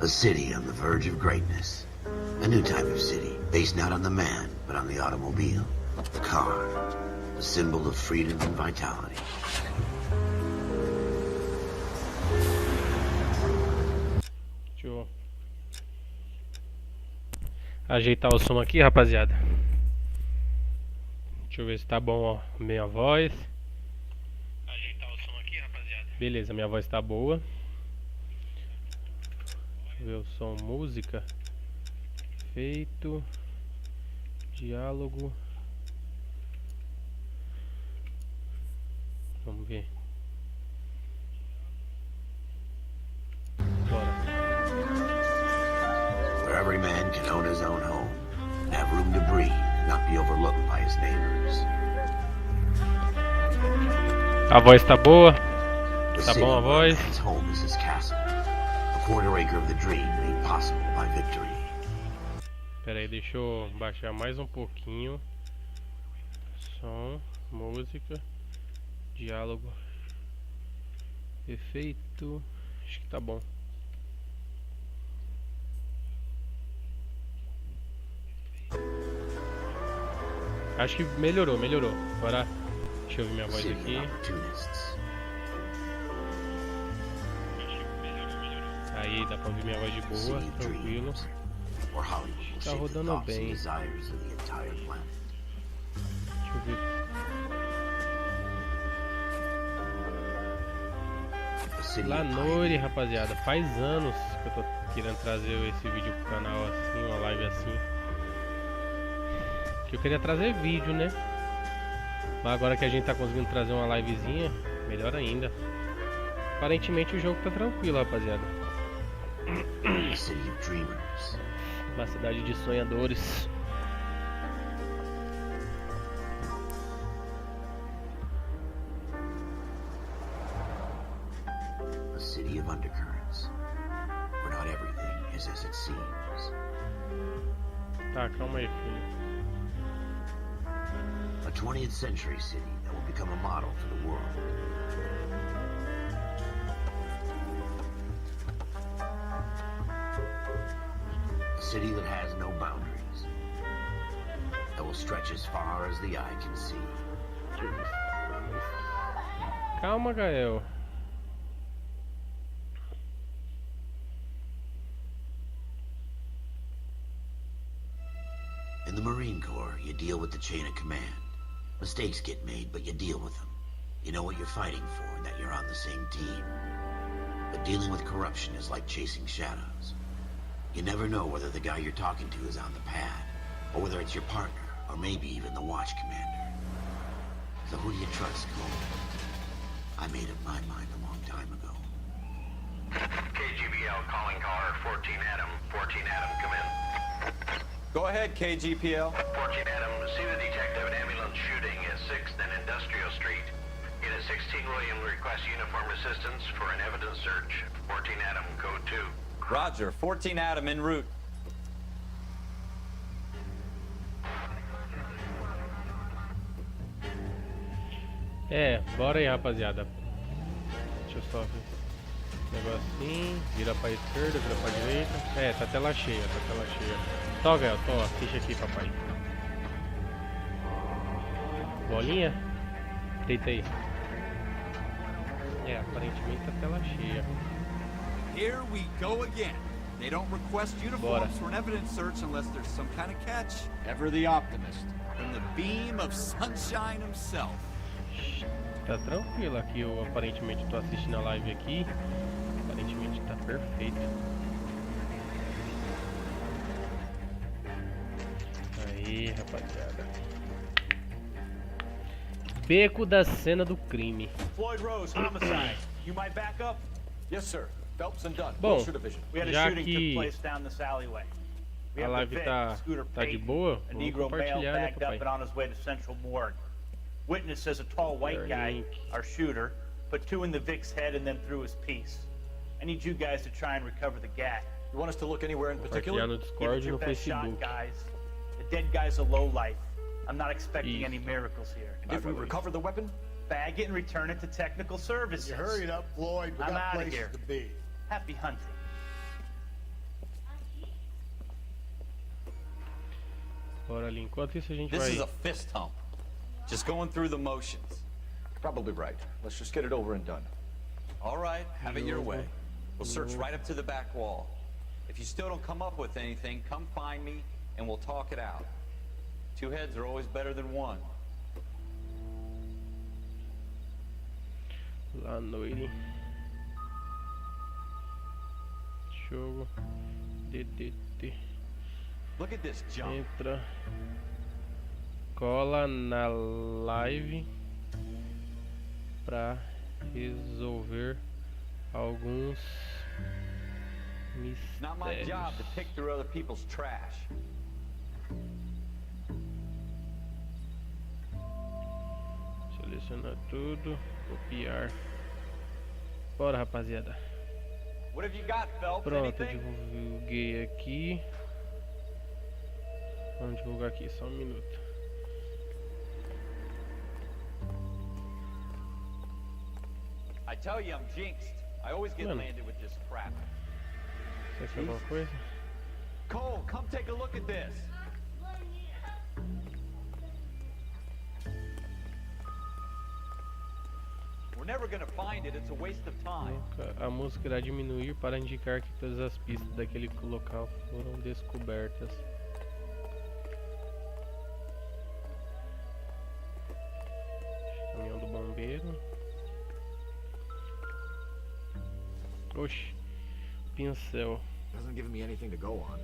A city on the verge of greatness. A new type of city, based not on the man, but on the automobile. The car. A symbol of freedom and vitality. Deixa eu ajeitar o som aqui, rapaziada. Deixa eu ver se tá bom, ó, minha voz. Ajeitar o som aqui, rapaziada. Beleza, minha voz tá boa. Deixa eu ver o som, música. Efeito. Diálogo. Vamos ver. Bora. Where every man can own his own home and have room to breathe and not be overlooked by his neighbors. A voz tá boa? The Tá city bom a where voz? man's home is his castle. A quarter acre of the dream made possible by victory. Pera aí, deixa eu baixar mais um pouquinho. Som, música, diálogo, efeito. Acho que tá bom. Acho que melhorou. Agora deixa eu ouvir minha voz City aqui. of opportunists. Aí dá pra ouvir minha voz de boa, City of tranquilo. dreams. Where Hollywood will Tá shape the rodando thoughts and bem. desires of the entire planet. Deixa eu ver. A city Lá of Noire, pioneers. rapaziada, faz anos que eu tô querendo trazer esse vídeo pro canal assim, uma live assim. Que eu queria trazer vídeo, né? Mas agora que a gente tá conseguindo trazer uma livezinha, melhor ainda. Aparentemente o jogo tá tranquilo, rapaziada. A city of dreamers. Uma cidade de sonhadores. A city of undercurrents. Where not everything is as it seems. Tá, calma aí, filho. A 20th century city that will become a model for the world. A city that has no boundaries. That will stretch as far as the eye can see. Calma, Gael. In the Marine Corps, you deal with the chain of command. Mistakes get made, but you deal with them. You know what you're fighting for and that you're on the same team. But dealing with corruption is like chasing shadows. You never know whether the guy you're talking to is on the pad, or whether it's your partner, or maybe even the watch commander. So who do you trust, Cole? I made up my mind a long time ago. KGBL calling caller 14 Adam. 14 Adam, come in. Go ahead, KGPL. 14 Adam, see the detective an ambulance shooting at 6th and Industrial Street. Unit 16 William requests uniform assistance for an evidence search. 14 Adam, code 2. Roger, 14 Adam en route. Bora aí, rapaziada. Deixa eu só ver. Negocinho, vira pra esquerda, vira pra direita. Tá tela cheia, Tó, Gael, assiste aqui, papai. Bolinha? Deita aí. Aparentemente tá tela cheia. Here we go again. They don't request uniforms for an evidence search unless there's some kind of catch. Ever the optimist. From the beam of sunshine himself. Tá tranquilo aqui, eu aparentemente tô assistindo a live aqui. Aparentemente tá perfeito. Aí, rapaziada. Beco da cena do crime. Floyd Rose, homicide. You might back up? Yes, sir. Phelps and Dunn. Bom, We had a já shooting took que place down this alleyway. We a have the live Vic, tá Scooter de Payton, boa, a vamos Negro male compartilhar, né, bagged up papai? and on his way to Central Morgue. Witness says a tall white guy, Link. our shooter, put 2 in the Vic's head and then threw his piece. I need you guys to try and recover the gat. You want us to look anywhere in Compartilhar no Give it Discord e your no best shot, Facebook. guys. The dead guy's a low life. I'm not expecting Isso. any miracles here. If we recover the weapon? Bag it and return it to technical services. You hurried up, Floyd. We I'm got outta places here. to be. Happy hunting. fora ali. Enquanto isso a gente This vai... is a fist hump. Just going through the motions. Probably right. Let's just get it over and done. All right, have it your way. We'll search right up to the back wall. If you still don't come up with anything, come find me and we'll talk it out. Two heads are always better than one. Lá, Noire. Jogo. DDT. Look at this jump. Entra. Cola na live pra resolver alguns It's not my job to mistérios. pick through other people's trash. Selecionar tudo, copiar. Bora, rapaziada. What have you got, Phelps? Pronto, Anything? divulguei aqui. Vamos divulgar aqui, só um minuto. I tell you, I'm jinxed. I always get Mano. landed with this crap. Você quer alguma coisa? Cole, come take a look at this. We're never gonna find it. It's a waste of time. A música irá diminuir para indicar que todas as pistas daquele local foram descobertas. Caminhão do bombeiro. Oxi, pincel. Doesn't give me anything to go on.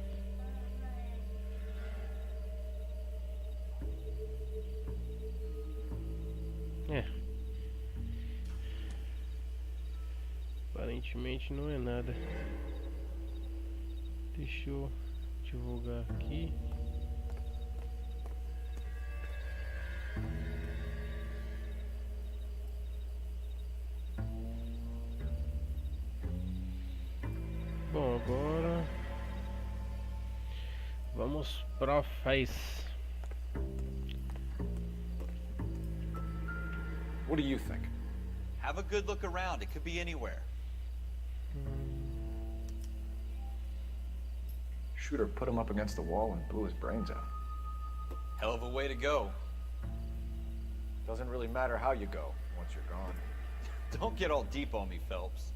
É. Aparentemente não é nada. Deixa eu divulgar aqui. Bom, agora vamos pro Face. What do you think? Have a good look around. It could be anywhere. Shooter put him up against the wall and blew his brains out. Hell of a way to go. Doesn't really matter how you go once you're gone. Don't get all deep on me, Phelps.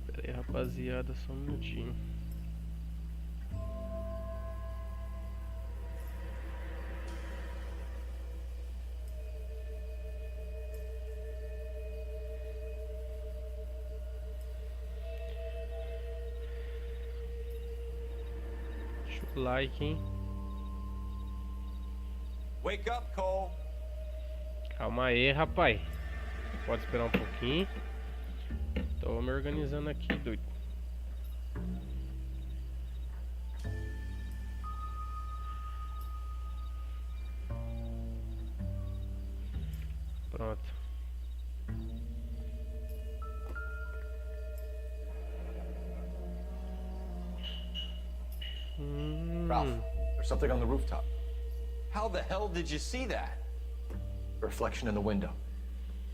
Pera aí, rapaziada, só um minutinho. Deixa o like, hein? Wake up, Cole. Calma aí, rapaz. Pode esperar um pouquinho. Tô me organizando aqui, doido. Pronto. Ralph, there's something on the rooftop. How the hell did you see that? A reflection in the window.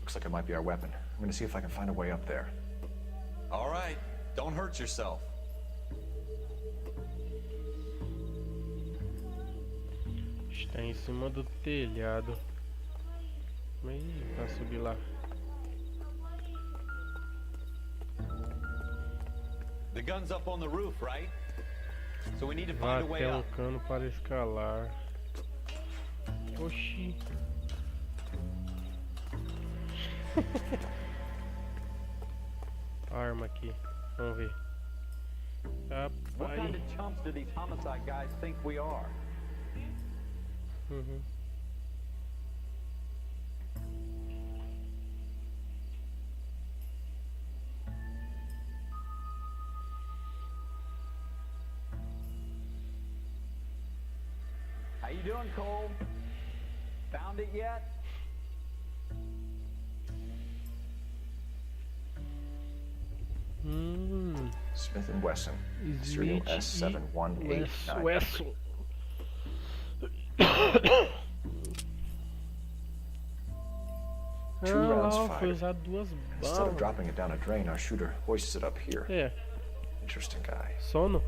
Looks like it might be our weapon. I'm gonna see if I can find a way up there. All right, don't hurt yourself. Está em cima do telhado. Ih, pra subir lá. The gun's up on the roof, right? So we need to Vá find a way até um up. cano para escalar. Oxi. Arma aqui. Vamos ver. What kind Rapaz. of chumps do these homicide guys think we are? Uhum. How you doing, Cole? Found it yet? Smith & Wesson, serial S71899. Wesson. 2 rounds lá, foi fired. usar 2 Instead of balas. dropping it down a drain, our shooter hoists it up here. É, Interesting guy. sono.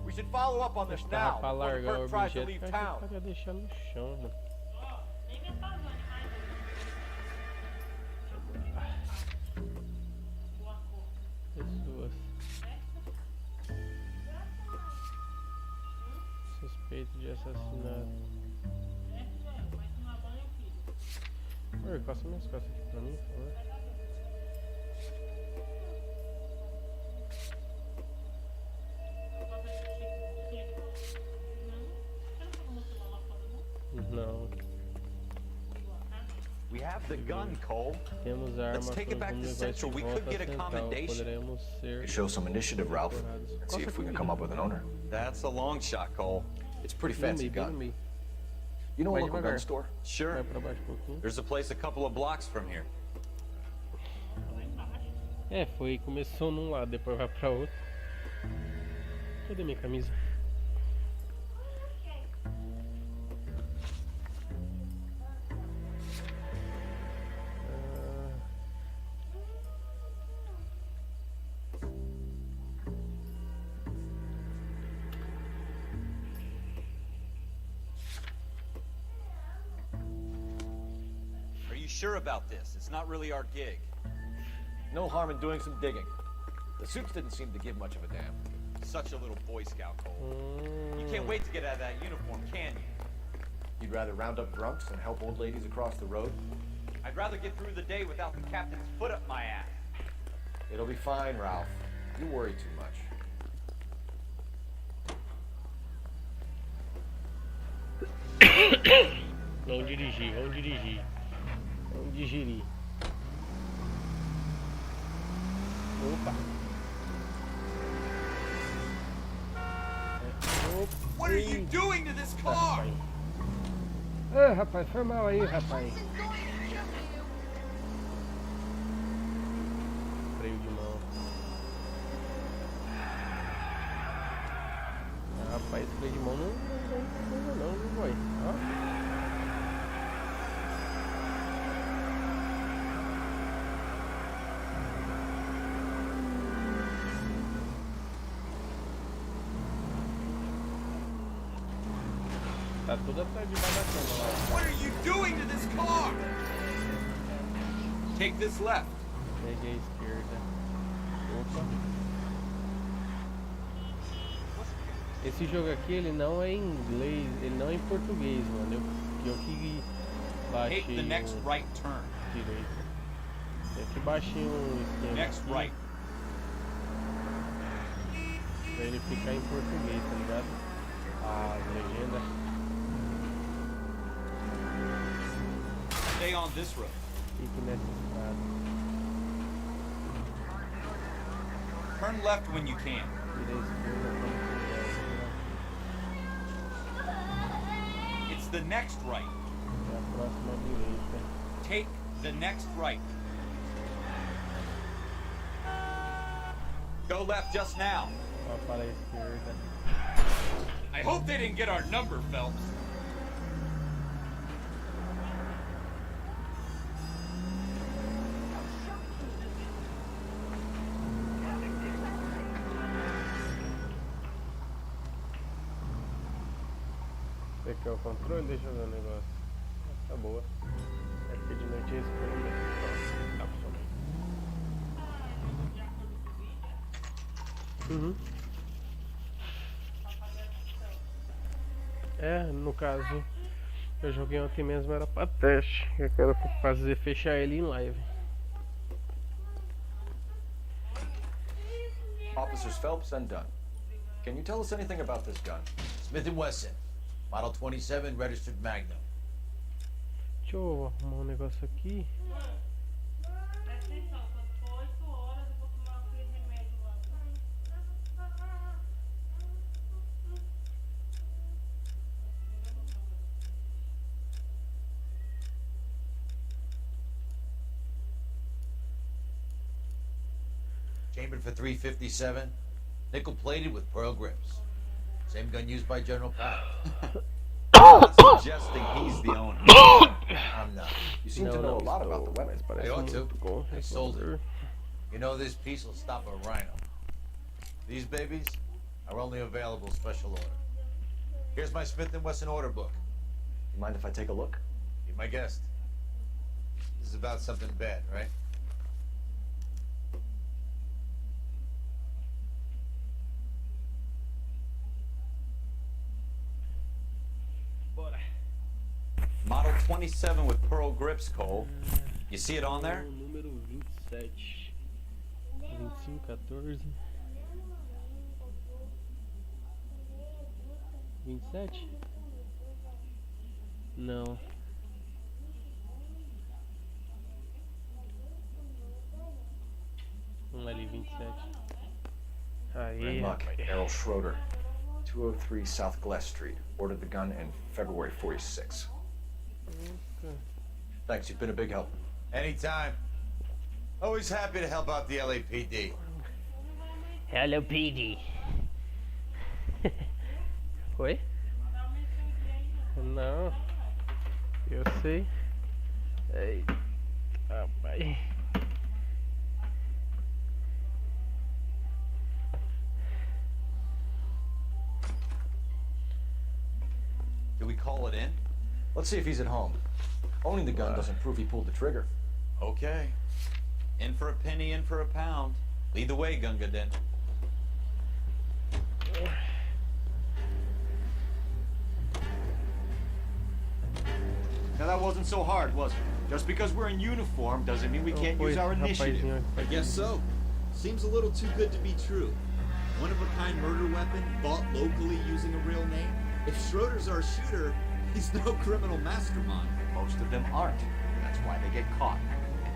We should follow up on this Tava now pra before the largar o perp tries to objeto, leave cara, town. que ia deixar no chão, mano. Pessoas. Suspeito de assassinato. Oi, costa minhas costas aqui pra mim, por favor. Não. We have the gun, Cole. Temos a arma. Let's take it back to vamos levar Central. de We volta could get à a Central. commendation. Poderemos ser Show some initiative, Ralph. And see if we can come up with an owner. That's a long shot, Cole. It's a pretty no fancy meio, bem no gun. meio. You know a Vai local devagar. gun store? Sure. Vai pra baixo um pouquinho. There's a place a couple of blocks from here. É, foi, começou num lado, depois vai pra outro. Cadê minha camisa? Are you sure about this? It's not really our gig. No harm in doing some digging. The suits didn't seem to give much of a damn. Such a little Boy Scout, Cole. You can't wait to get out of that uniform, can you? You'd rather round up drunks than help old ladies across the road? I'd rather get through the day without the captain's foot up my ass. It'll be fine, Ralph. You worry too much. Vamos dirigir, vamos dirigir. Vamos digerir. Opa. What are you doing to this car? Ah, rapaz, foi mal aí, rapaz. Freio de mão. Ah, rapaz, freio de mão não vai. Ó. Tá tudo atrás debaixo da cama lá. What are you doing to this car? Take this left. Peguei a esquerda. Opa. Esse jogo aqui, ele não é em inglês, ele não é em português, mano. Eu que baixei Take the next right turn. direito. Eu que baixei um esquema Next aqui, right. pra ele ficar em português, tá ligado? A legenda. Stay on this road. Fique nessa estrada. Turn left when you can. Vira a esquerda quando It's the next right. puder. É a próxima direita. Take the next right. Go left just now. Só para a esquerda. I hope they didn't get our number, Phelps. Você quer o controle? Deixa eu ver o negócio. Tá boa. É porque de noite é escuro mesmo. Tá funcionando. Uhum. É, no caso, eu joguei ontem mesmo, era pra teste. Eu quero fazer, fechar ele em live. Officers Phelps and Dunn. Can you tell us anything about this gun? Smith & Wesson, Model 27, registered Magnum. Deixa eu arrumar um negócio aqui. Chambered for 357. Nickel-plated with pearl grips. Same gun used by General Patton. I'm not suggesting he's the owner. I'm not. You seem to know a lot about the weapon. I ought to. I sold it. You know, this piece will stop a rhino. These babies are only available special order. Here's my Smith & Wesson order book. You mind if I take a look? Be my guest. This is about something bad, right? Model 27 with pearl grips, Cole. You see it on there? Número 27. 25, 14. 27? Não. Vamos ali, 27. Aí, Muck, Errol Schroeder, 203 South Glass Street. Ordered the gun in February 46. Thanks, you've been a big help. Anytime. Always happy to help out the LAPD. Hello, PD. Oi? Não. Eu sei. Eita, rapaz. Do we call it in? Let's see if he's at home. Owning the gun doesn't prove he pulled the trigger. Okay. In for a penny, in for a pound. Lead the way, Gunga Den. Now that wasn't so hard, was it? Just because we're in uniform doesn't mean we can't use our initiative. I guess so. Seems a little too good to be true. One-of-a-kind murder weapon bought locally using a real name. If Schroeder's our shooter, he's no criminal mastermind. Most of them aren't. That's why they get caught.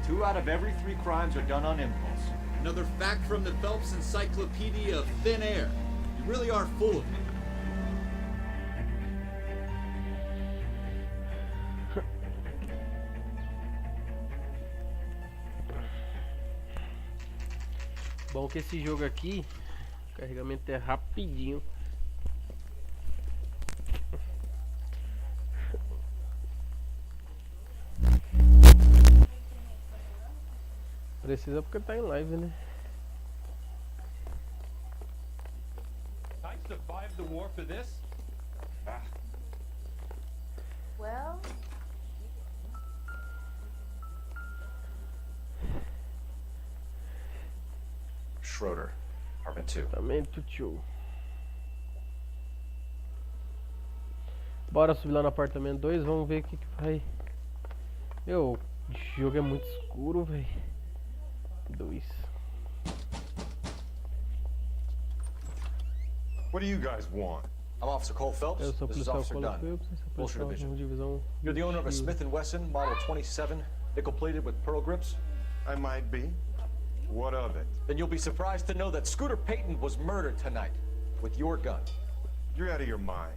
2 out of every 3 crimes are done on impulse. Another fact from the Phelps Encyclopedia of Thin Air. You really are full of it. Bom que esse jogo aqui, o carregamento é rapidinho. Precisa porque tá em live, né? I survived the war for this? Well, Schroeder, apartment 2. Apartamento 2. Bora subir lá no apartamento 2, vamos ver o que vai. Meu, o jogo é muito escuro, velho. 2. What do you guys want? I'm Officer Cole Phelps. Eu sou This is policial Officer Cole Dunn. Phelps, esse é o Bullshit policial Division. divisão. You're the owner of a Smith & Wesson Model 27, nickel-plated with pearl grips? I might be. What of it? Then you'll be surprised to know that Scooter Payton was murdered tonight with your gun. You're out of your mind.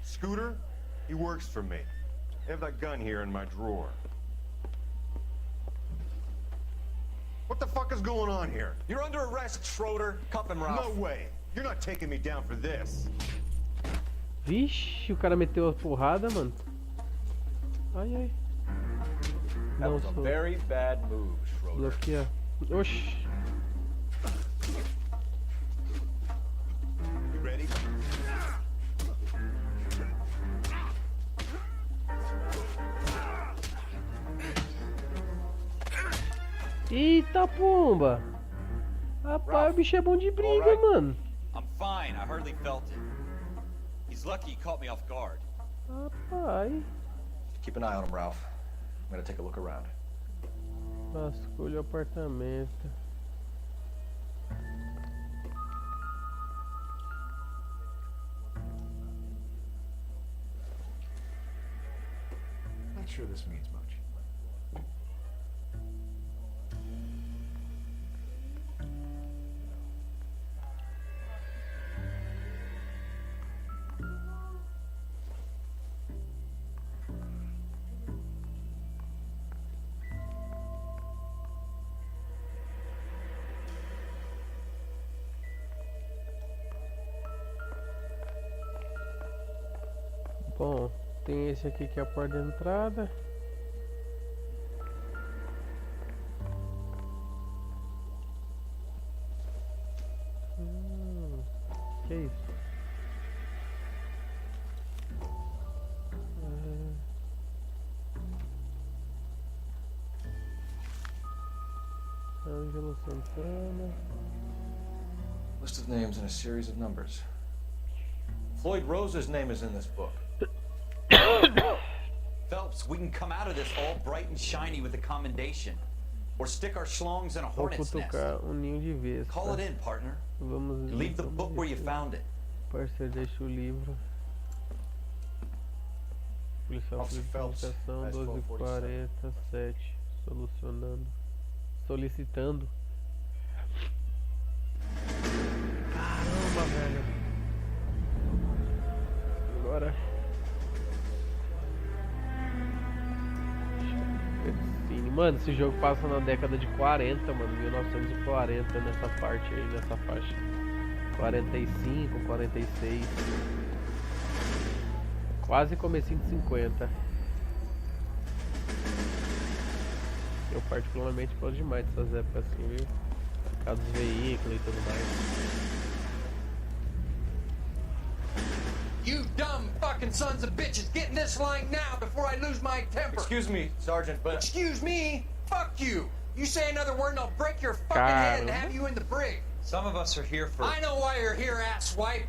Scooter? He works for me. I have that gun here in my drawer. What the fuck is going on here? You're under arrest, Schroeder. Cuff him, Ralph. No way. You're not taking me down for this. Vixe, o cara meteu a porrada, mano. Ai, ai. That Não was a sou. very bad move, Schroeder. Bloqueia. Oxi. You ready? Eita pomba. Rapaz, o bicho é bom de briga, mano. I'm fine. I hardly felt it. He's lucky he caught me off guard. Rapaz. Keep an eye on him, Ralph. I'm gonna take a look around. Vasculha o apartamento. Not sure this means much. Bom, tem esse aqui que é a porta de entrada. Que isso? Ângelo Santana. List of names and a series of numbers. Floyd Rose's name is in this book. Phelps, we can come out of this all bright and shiny with a commendation. Or stick our schlongs in a Vou hornet's nest. cutucar ninho de vespa. Call it in, partner. Vamos Leave the book where you found it. Parceiro, deixa o livro. Policial Officer de Phelps, comunicação, that's 12:47. Solucionando. Solicitando. Caramba, velho. Agora. Mano, esse jogo passa na década de 40, mano. 1940 nessa parte aí, nessa faixa. 45, 46. Quase comecinho de 50. Eu particularmente gosto demais dessas épocas assim, viu? Por causa dos veículos e tudo mais. You dumb fucking sons of bitches, get in this line now before I lose my temper. Excuse me, Sergeant, but... Excuse me? Fuck you. You say another word and I'll break your fucking head and have you in the brig. Some of us are here for... I know why you're here, asswipe.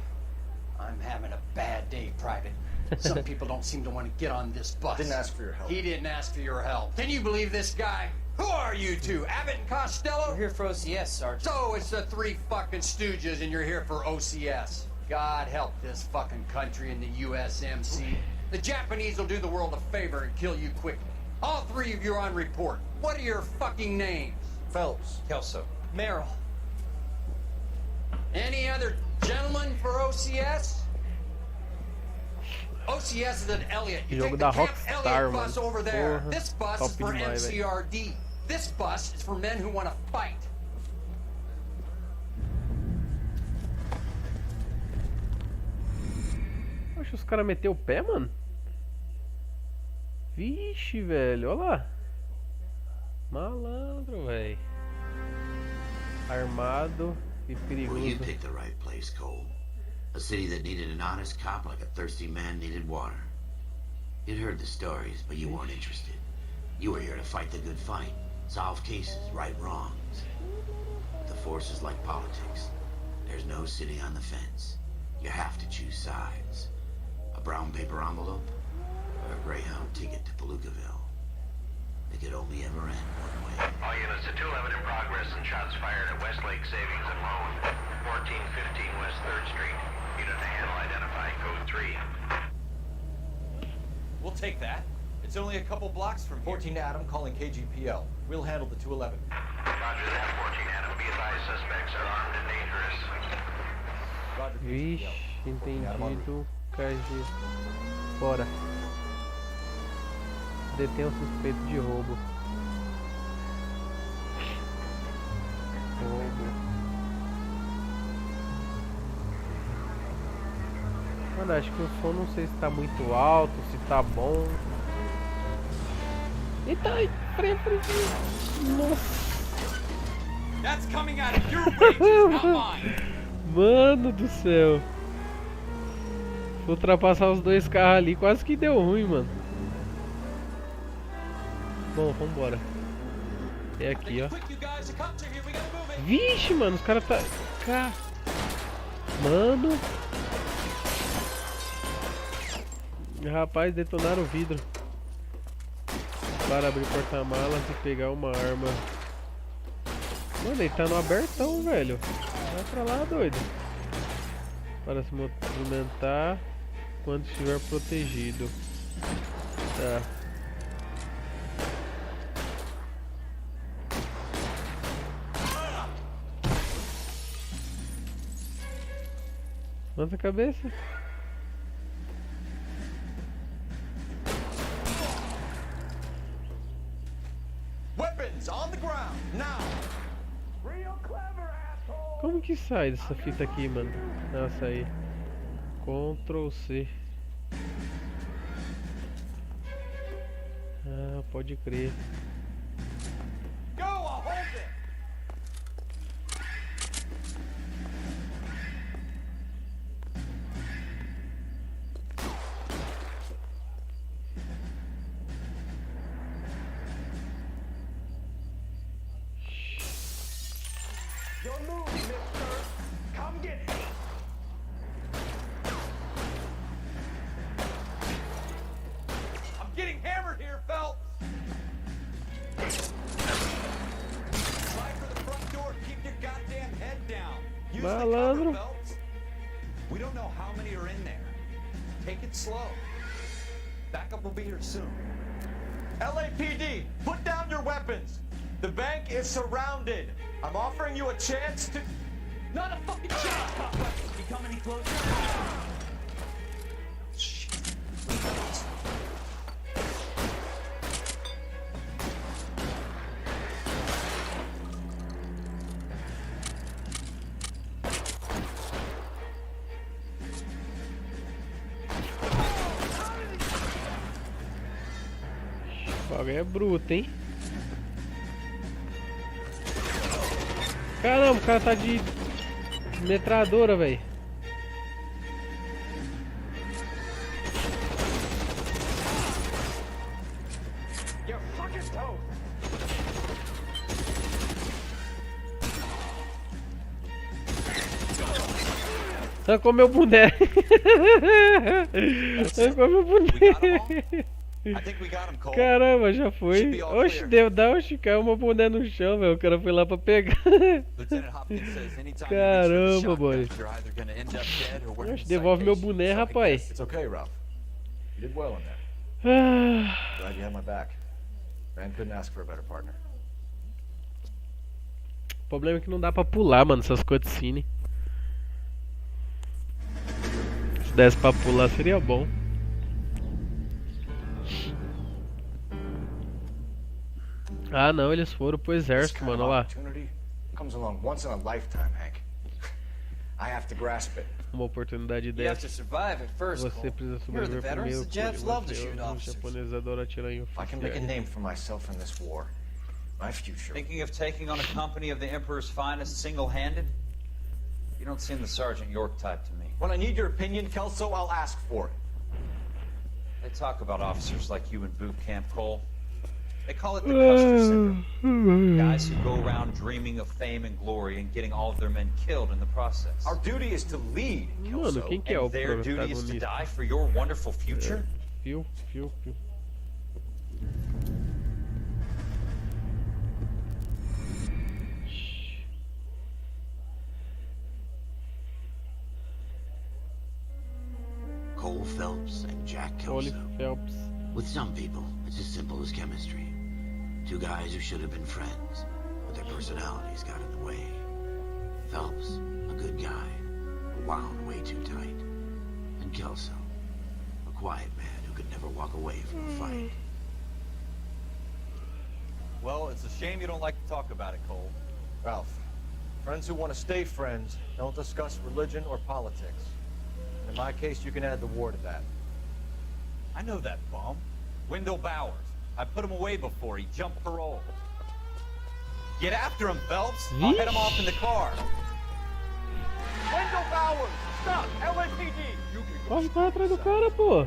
I'm having a bad day, Private. Some people don't seem to want to get on this bus. Didn't ask for your help. He didn't ask for your help. Can you believe this guy? Who are you two? Abbott and Costello? We're here for OCS, Sergeant. So it's the three fucking stooges and you're here for OCS. God help this fucking country and the USMC. The Japanese will do the world a favor and kill you quickly. All three of you are on report. What are your fucking names? Phelps. Kelso. Merrill. Any other gentlemen for OCS? OCS is at Elliott. You Jogo take da the Camp Rockstar, Elliott bus mano. over there. Porra, This bus top is for demais, velho. MCRD. This bus is for men who want to fight. Poxa, os caras meteu o pé, mano. Vixe, velho, olha lá. Malandro, velho. Armado e Well, you perigoso. picked the right place, Cole. A city that needed an honest cop like a thirsty man needed water. You'd heard the stories, but you weren't interested. You were here to fight the good fight, solve cases, right wrongs. The force is like politics. There's no sitting on the fence. You have to choose sides. A brown paper envelope or a Greyhound ticket to Palookaville. It could only ever end one way. All units to 211 in progress and shots fired at Westlake Savings and Loan, 1415 West 3rd Street. Unit to handle identifying code 3. We'll take that. It's only a couple blocks from here. 14 Adam calling KGPL. We'll handle the 211. Roger that, 14 Adam. Be advised, suspects are armed and dangerous. Roger, Vixe, entendido. KG. Bora. Detém o suspeito de roubo. Roubo. Mano, acho que o som não sei se tá muito alto, se tá bom. Eita, freia. Nossa. That's coming out of your wages, not mine. Mano do céu. Vou ultrapassar os dois carros ali, quase que deu ruim, mano. Bom, vambora. É aqui, ó. Vixe, mano, os caras tá... Mano. Rapaz, detonaram o vidro. Para abrir o porta-malas e pegar uma arma. Mano, ele tá no abertão, velho. Vai pra lá, doido. Para se movimentar quando estiver protegido. Tá. Levanta a cabeça. Weapons on the ground, now. Como que sai dessa fita aqui, mano? Ah, sair. Ctrl C. Ah, pode crer. Go, I'll hold it. Your move, mister. Come get me. I'm getting hammered here, Phelps. Slide for the front door. Keep your goddamn head down. Use the cover, Malandro. Phelps. We don't know how many are in there. Take it slow. Backup will be here soon. LAPD, put down your weapons. The bank is surrounded. I'm offering you a chance to... Not a fucking chance, Papa. You come any closer? O bagulho é bruto, hein? Caramba, o cara tá de metralhadora, velho. You're fucking toast. Arrancou meu boneco. Arrancou meu boneco. I think we got him, Cole. Caramba, já foi. Should be all Oxe, clear. deu, dá, oxe, caiu meu boné no chão, velho. O cara foi lá pra pegar. Lieutenant Hopkins says anytime Caramba, you reach for the boy. shotgun, you're either gonna end up dead or we're Oxe, in devolve meu citation. boné, rapaz. It's okay, Ralph. You did well in there. Ah, Glad you had my back. Man couldn't ask for a better partner. o problema é que não dá pra pular, mano, essas cutscenes. Se desse pra pular seria bom. Ah não, eles foram pro This exército, kind of mano, olha lá. opportunity comes along once in a lifetime, Hank. I have to grasp it. Uma oportunidade You have dessa. to survive it first, Você Cole. precisa You're the sobreviver veterans. primeiro. The Japs love to Você, shoot os officers. japoneses adoram atirar em If I can make a oficiais. name for myself in this war, my future. Thinking of taking on a company of the Emperor's finest single-handed? You don't seem the Sergeant York type to me. When I need your opinion, Kelso, I'll ask for it. They talk about officers like you in boot camp, Cole. They call it the Custer syndrome. Guys who go around dreaming of fame and glory and getting all of their men killed in the process. Our duty is to lead, Mano, Kelso. quem que é o And their duty is to protagonista? die for your wonderful future? Fio, fio, fio. Cole Phelps and Jack Cole Kelso. Phelps. With some people, it's as simple as chemistry. Two guys who should have been friends, but their personalities got in the way. Phelps, a good guy, but wound way too tight. And Kelso, a quiet man who could never walk away from a fight. Well, it's a shame you don't like to talk about it, Cole. Ralph, friends who want to stay friends don't discuss religion or politics. And in my case, you can add the war to that. I know that bum. Wendell Bowers. I put him away before. He jumped parole. Get after him, Phelps. I'll head him off in the car. Wendell Bowers! Stop! LAPD! You can Corre pra atrás do cara, pô.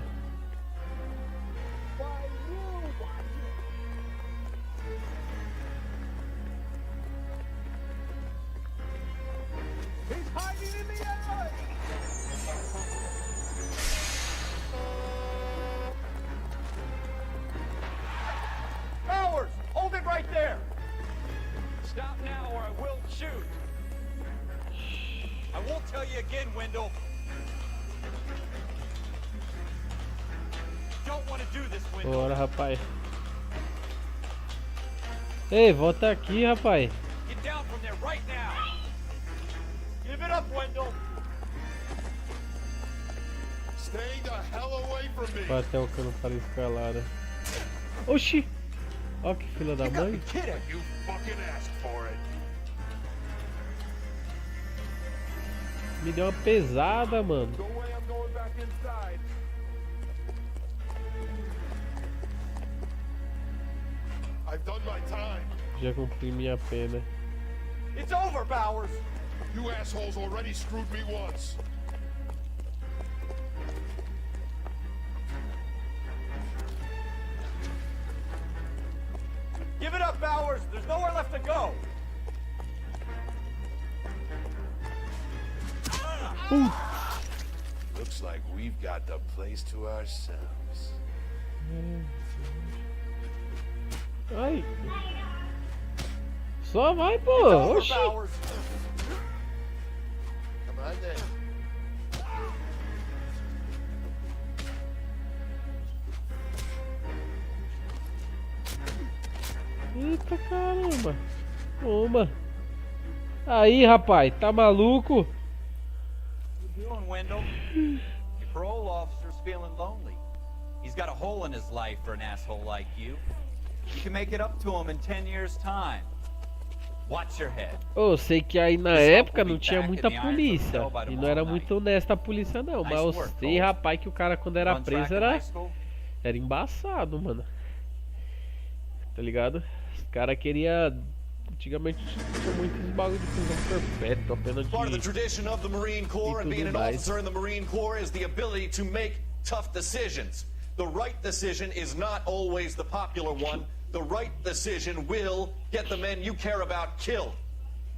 He's hiding in the alley. Bowers! Hold it right there! Stop now or I will shoot! I won't tell you again, Wendell. Don't want to do this, Wendell. Bora, rapaz. Ei, volta aqui, rapaz. Get down from there right now! Give it up, Wendell! Stay the hell away from me. Bateu o cano para escalada. Oxi! Ó que filha da mãe. Kidding! You fucking asked for it. Me deu uma pesada, mano. Go away, I'm going back inside. I've done my time. Já cumpri minha pena. It's over, Bowers! You assholes already screwed me once. Give it up, Bowers! There's nowhere left to go! Looks like we've got the place to ourselves. Ai. Só vai, It's pô. over, Oxi. Bowers! Come on then. Eita caramba. Toma. Aí, rapaz, tá maluco? What you doing, Wendell? Your parole officer's feeling lonely. He's got a hole in his life for an asshole like you. You can make it up to him in 10 years' time. Watch your head. Eu sei que aí na época não tinha muita polícia. E não era muito honesta a polícia não. Mas eu sei, rapaz, que o cara quando era preso era embaçado, mano. Tá ligado? Os cara queria... Antigamente tinha muitos bagulho de prisão perpétua, pena de... Part of the tradition of the Marine Corps and being an officer in the Marine Corps is the ability to make tough decisions. The right decision is not always the popular one. The right decision will get the men you care about killed.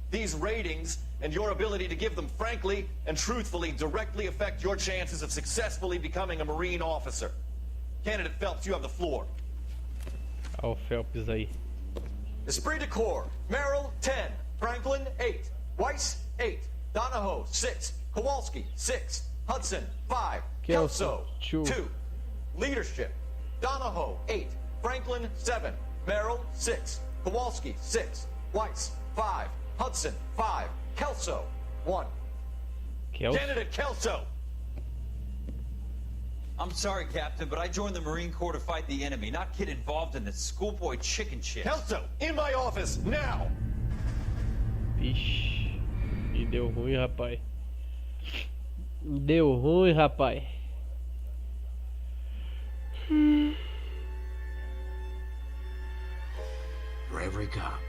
These ratings and your ability to give them frankly and truthfully directly affect your chances of successfully becoming a Marine officer. Candidate Phelps, you have the floor. Ah, o Phelps aí. Esprit de Corps, Merrill 10, Franklin 8, Weiss 8, Donahoe 6, Kowalski 6, Hudson 5, Kelso 2. Leadership, Donahoe 8, Franklin 7, Merrill 6, Kowalski 6, Weiss 5, Hudson 5, Kelso 1. Candidate Kelso! I'm sorry, Captain, but I joined the Marine Corps to fight the enemy, not get involved in this schoolboy chicken shit. Kelso, in my office, now! Vixe. E deu ruim, rapaz. Deu ruim, rapaz. For every cop,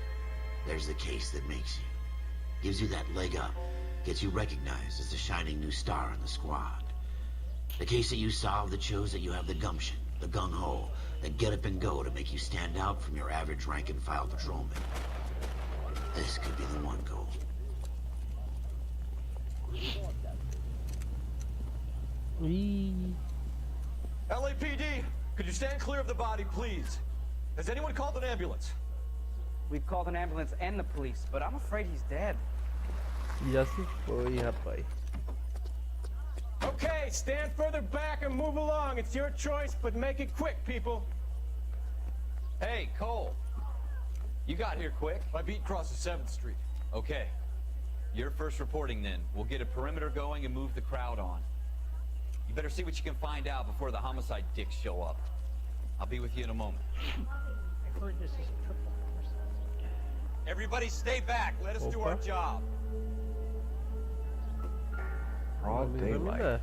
there's the case that makes you. Gives you that leg up. Gets you recognized as the shining new star in the squad. The case that you solve that shows that you have the gumption, the gung-ho, the get up and go to make you stand out from your average rank-and-file patrolman. This could be the one goal. LAPD, could you stand clear of the body, please? Has anyone called an ambulance? We've called an ambulance and the police, but I'm afraid he's dead. Já se foi, rapaz. Okay, stand further back and move along. It's your choice, but make it quick, people. Hey, Cole. You got here quick. My beat crosses 7th Street. Okay. You're first reporting then. We'll get a perimeter going and move the crowd on. You better see what you can find out before the homicide dicks show up. I'll be with you in a moment. I heard this is triple homicide. Everybody stay back. Let us do our job. Broad daylight.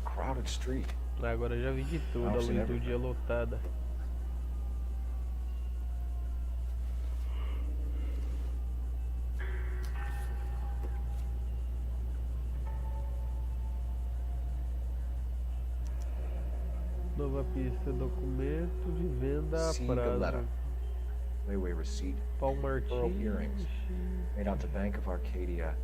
Crowded street. Agora já vi de tudo, a luz do dia lotada. Nova pista, documento de venda a prazo. Layaway receipt. Paul Pearl Martins. earrings. Made out to Bank of Arcadia.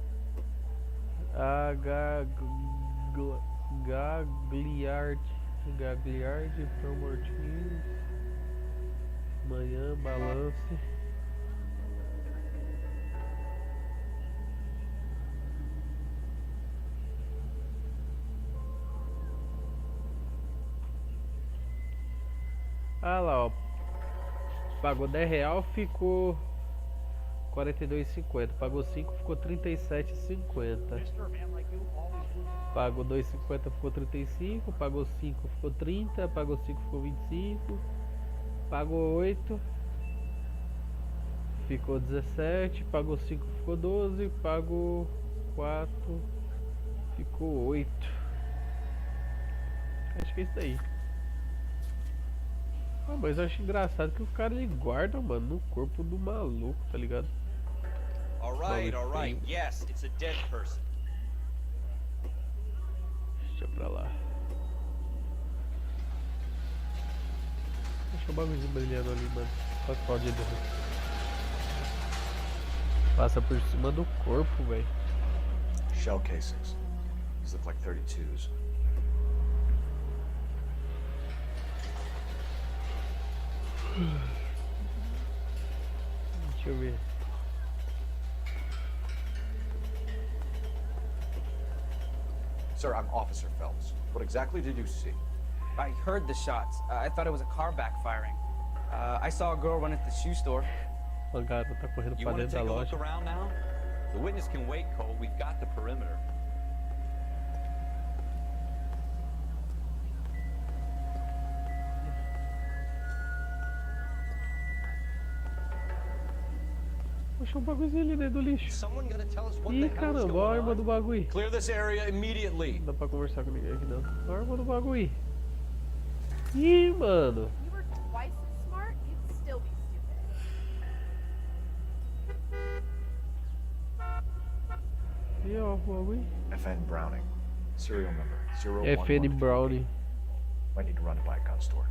Gagliardi, Paul Martins. Manhã, balance. Ah lá, ó. Pagou R$10, ficou 42,50. Pagou 5, ficou 37,50. Pagou 2,50, ficou 35. Pagou 5, ficou 30. Pagou 5, ficou 25. Pagou 8, ficou 17. Pagou 5, ficou 12. Pagou 4, ficou 8. Acho que é isso aí. Ah, mas eu acho engraçado que o cara ele guarda, mano, no corpo do maluco, tá ligado? All right. Yes, it's a dead person. Deixa pra lá. Deixa o bagulhozinho brilhando ali, mano. Olha o de Deus. Passa por cima do corpo, velho. Shell casings. These look like 32s. Deixa eu ver. Sir, I'm Officer Phelps. What exactly did you see? I heard the shots. I thought it was a car backfiring. I saw a girl run at the shoe store. O garoto tá correndo You pra want to dentro take da a look loja. around now? The witness can wait, Cole. We've got the perimeter. Puxa um bagulhozinho ali dentro do lixo. Someone gonna tell us what Ih, the hell is caramba, going olha a arma on? do bagulho. Clear this area immediately. Não dá pra conversar com ninguém aqui não. Olha a arma do bagulho. Ih, mano. You were twice as smart, you'd still be stupid. Ih, ó, o bagulho. FN Browning. Serial number 011. FN Browning. Might need to run it by a gun store.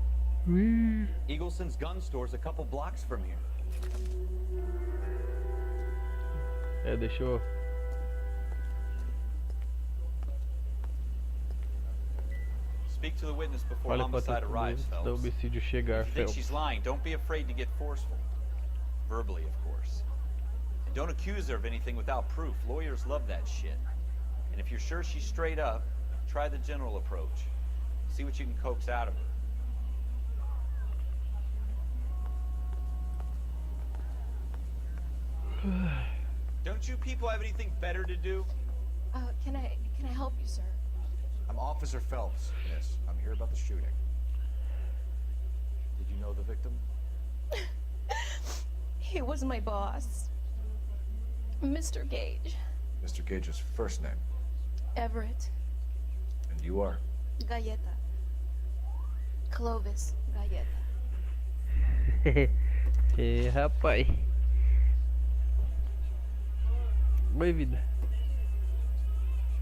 Eagleson's gun store's a couple blocks from here. É, deixa eu... Speak to the witness before Olha quanto homicide arrives, do Phelps. homicídio chegar, If you think Phelps. she's lying, don't be afraid to get forceful. Verbally, of course. And don't accuse her of anything without proof. Lawyers love that shit. And if you're sure she's straight up, try the general approach. See what you can coax out of her. Don't you people have anything better to do? Can I help you, sir? I'm Officer Phelps. Yes, I'm here about the shooting. Did you know the victim? He was my boss, Mr. Gage. Mr. Gage's first name. Everett. And you are? Galleta. Clovis Galleta. Rapaz. Oi, vida.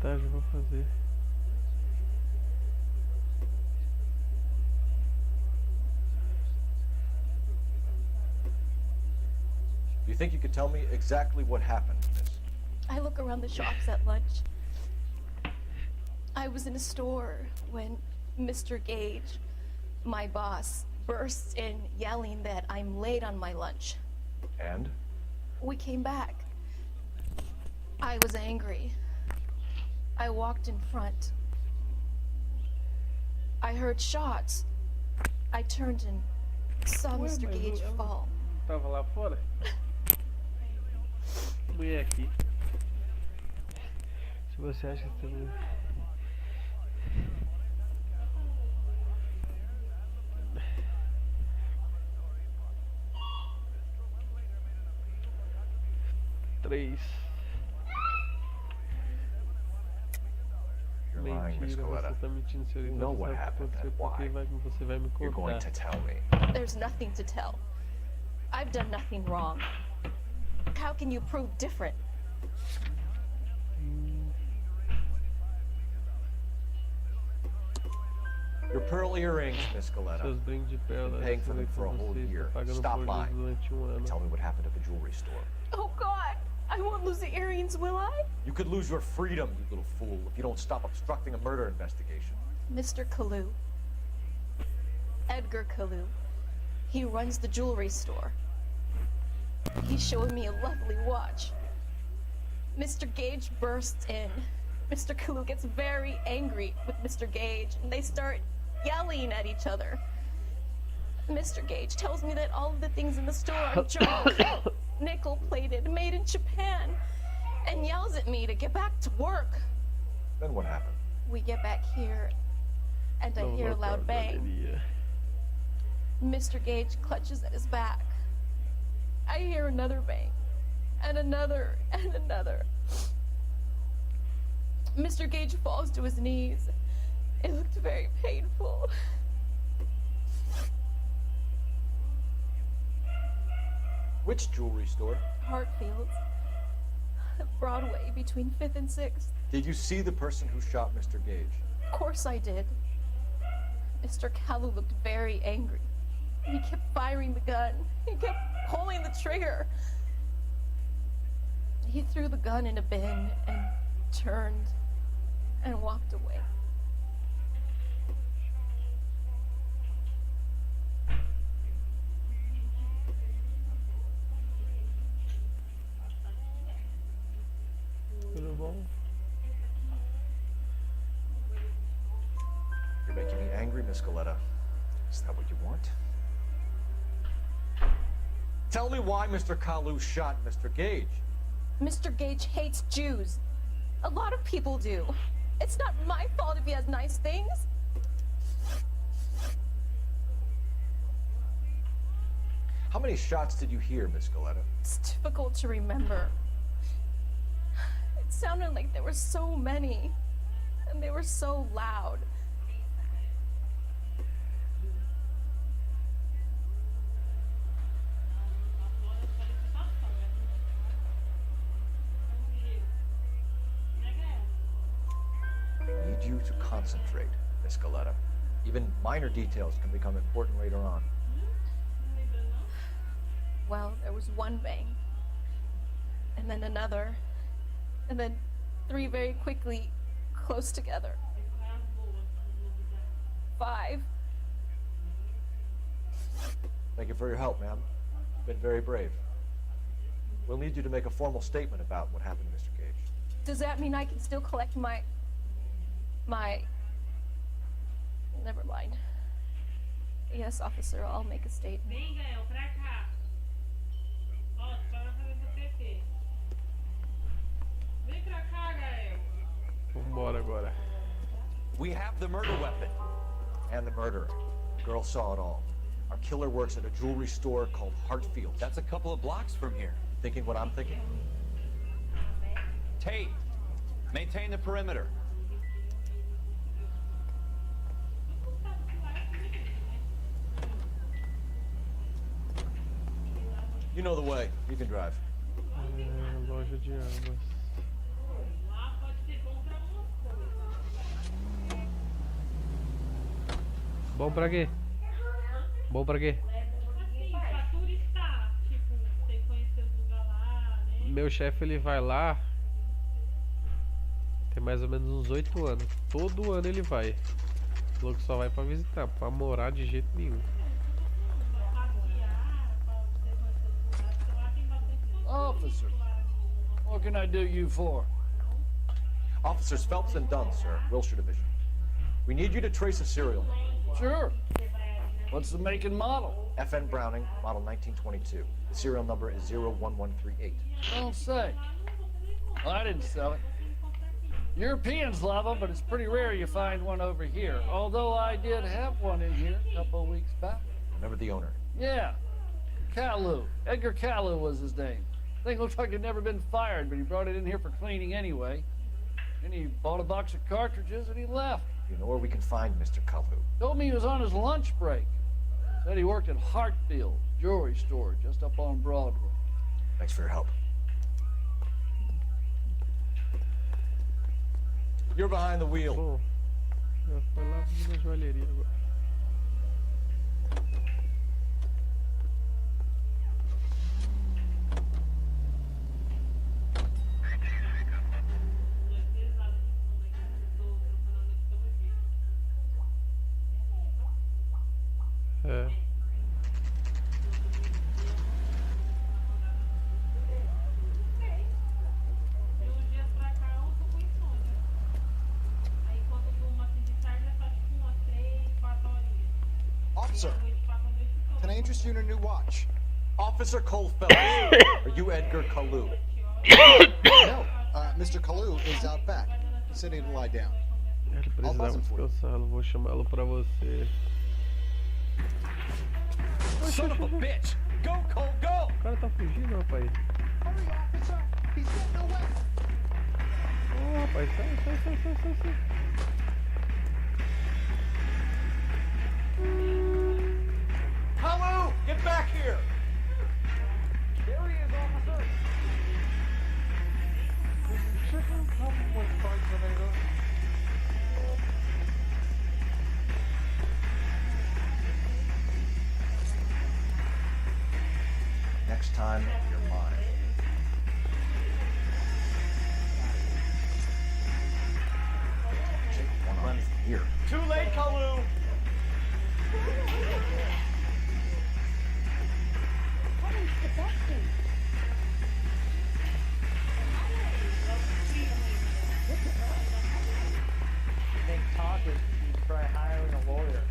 Tá, já vou fazer. Do you think you could tell me exactly what happened, miss? I look around the shops at lunch. I was in a store when Mr. Gage, my boss, bursts in yelling that I'm late on my lunch. And? We came back. I was angry. I walked in front. I heard shots. I turned and saw Mr. Gage fall. Tava lá fora? Mulher aqui. Se você acha que você... Três. You're lying, Miss Mentira, Coletta. você tá mentindo, senhorita. You know Você what sabe o que happened aconteceu, and porque why. você vai me You're going contar. to tell me. There's nothing to tell. I've done nothing wrong. How can you prove different? Your pearl earrings, Miss Coletta. Seus brincos de pérola. Been paying for them for a whole Você year. está pagando Stop por eles lying. durante ano. Tell me what happened at the jewelry store. Oh God, I won't lose the earrings, will I? You could lose your freedom, you little fool, if you don't stop obstructing a murder investigation. Mr. Kalu. Edgar Kalu. He runs the jewelry store. He showed me a lovely watch. Mr. Gage bursts in. Mr. Kalu gets very angry with Mr. Gage, and they start yelling at each other. Mr. Gage tells me that all of the things in the store are junk, nickel-plated, made in Japan, and yells at me to get back to work. Then what happened? We get back here, and I hear a loud bang. Mr. Gage clutches at his back. I hear another bang, and another, and another. Mr. Gage falls to his knees. It looked very painful. Which jewelry store? Hartfield's. Broadway between 5th and 6th. Did you see the person who shot Mr. Gage? Of course I did. Mr. Calu looked very angry. He kept firing the gun. He kept pulling the trigger. He threw the gun in a bin and turned and walked away. Tudo bom? You're making me angry, Miss Galetta. Is that what you want? Tell me why Mr. Kalu shot Mr. Gage. Mr. Gage hates Jews. A lot of people do. It's not my fault if he has nice things. How many shots did you hear, Miss Galetta? It's difficult to remember. It sounded like there were so many, and they were so loud. I need you to concentrate, Miss Galetta. Even minor details can become important later on. Well, there was one bang, and then another, and then 3 very quickly, close together. 5. Thank you for your help, ma'am. You've been very brave. We'll need you to make a formal statement about what happened to Mr. Gage. Does that mean I can still collect my... Never mind. Yes, officer, I'll make a statement. Vambora agora. We have the murder weapon. And the murderer. The girl saw it all. Our killer works at a jewelry store called Hartfield. That's a couple of blocks from here. Thinking what I'm thinking? Tate, maintain the perimeter. You know the way. You can drive. Loja de armas. Bom pra quê? Bom pra quê? Meu chefe, ele vai lá. Tem mais ou menos uns 8 anos. Todo ano ele vai. Falou que só vai pra visitar, pra morar de jeito nenhum. Officer, what can I do you for? Officers Phelps and Dunn, sir. Wilshire Division. We need you to trace a serial number. Sure. What's the make and model? FN Browning, model 1922. The serial number is 01138. Don't say. Well, I didn't sell it. Europeans love them, but it's pretty rare you find one over here. Although I did have one in here a couple of weeks back. Remember the owner? Yeah. Calu. Edgar Calu was his name. Thing looked like it'd never been fired, but he brought it in here for cleaning anyway. Then he bought a box of cartridges and he left. You know where we can find Mr. Kalu? Told me he was on his lunch break. Said he worked at Hartfield jewelry store just up on Broadway. Thanks for your help. You're behind the wheel. Bom, já foi lá na joalheria agora. É. Officer, can I interest you in a new watch? Officer Cole Phelps, are you Edgar Kalu? No, Mr. Kalu is out back. He said he'd lie down. Ele precisava descansá-lo, vou chamá-lo pra você. Son of a bitch! Go, Cole, go! O cara tá fugindo, rapaz. Ô, rapaz, sai. Kalu, get back here! chicken come with fried tomatoes? Next time, you're mine. Take one on here. Too late, Kalu! Think talk is you try hiring a lawyer.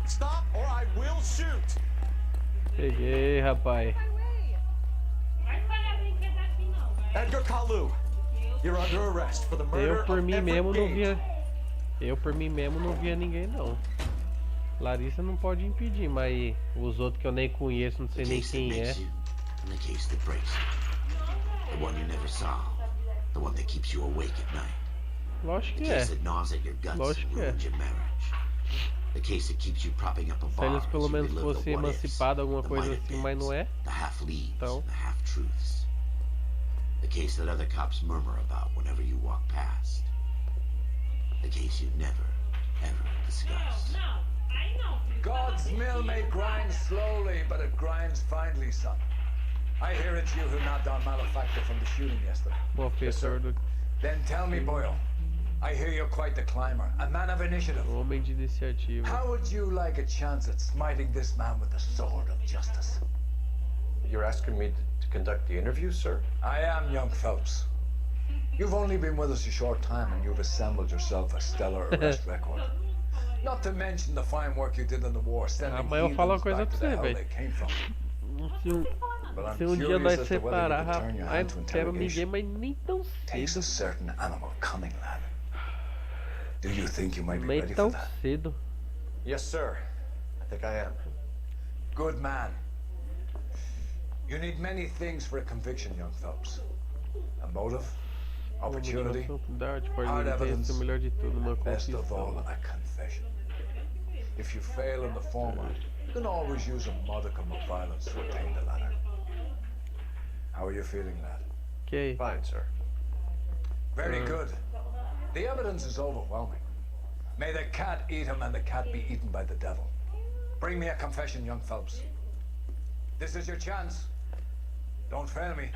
Stop or I will shoot. Peguei, rapaz. Edgar Kalu, you're under arrest for the murder Eu por of mim Everett mesmo não Gage. via. Eu por mim mesmo não via ninguém não. Larissa não pode impedir, mas os outros que eu nem conheço, não sei nem quem é. And the case that breaks you. The one you never solve. The one that keeps you awake at night. Lógico The que é. case that gnaws at your guts Lógico and que é. ruins your marriage. The case that keeps you propping up a Se bar eles pelo as you menos relive fossem the what ifs, emancipados, alguma the coisa might have assim, mas beens, não é. the half-leaves, Então. the half-truths. The case that other cops murmur about whenever you walk past. The case you never, ever discuss. God's mill may grind slowly, but it grinds finely, son. I hear it's you who knocked down Malefactor from the shooting yesterday. Professor do Then tell me, Boyle, I hear you're quite the climber, a man of initiative. homem de iniciativa. How would you like a chance at smiting this man with the sword of justice? You're asking me to conduct the interview, sir? I am, young Phelps. You've only been with us a short time and you've assembled yourself a stellar arrest record. Not to mention the fine work you did in the war, sending Amanhã eu falo uma heathens coisa back pra to the você, hell velho. they came from. Se um dia nós separar, rapaz, não quero ninguém, mas nem tão Takes a cedo. certain animal cunning, lad. Do you think you might be Nem ready for tão that? cedo. Yes, sir. I think I am. Good man. You need many things for a conviction, young Phelps. A motive, opportunity, Oportunidade, hard evidence, o melhor de tudo, uma best of all, confissão. a confession. If you fail in the former, you can always use a modicum of violence to attain the latter. How are you feeling, lad? Okay. Fine, sir. Very good. The evidence is overwhelming. May the cat eat him and the cat be eaten by the devil. Bring me a confession, young Phelps. This is your chance. Don't fail me.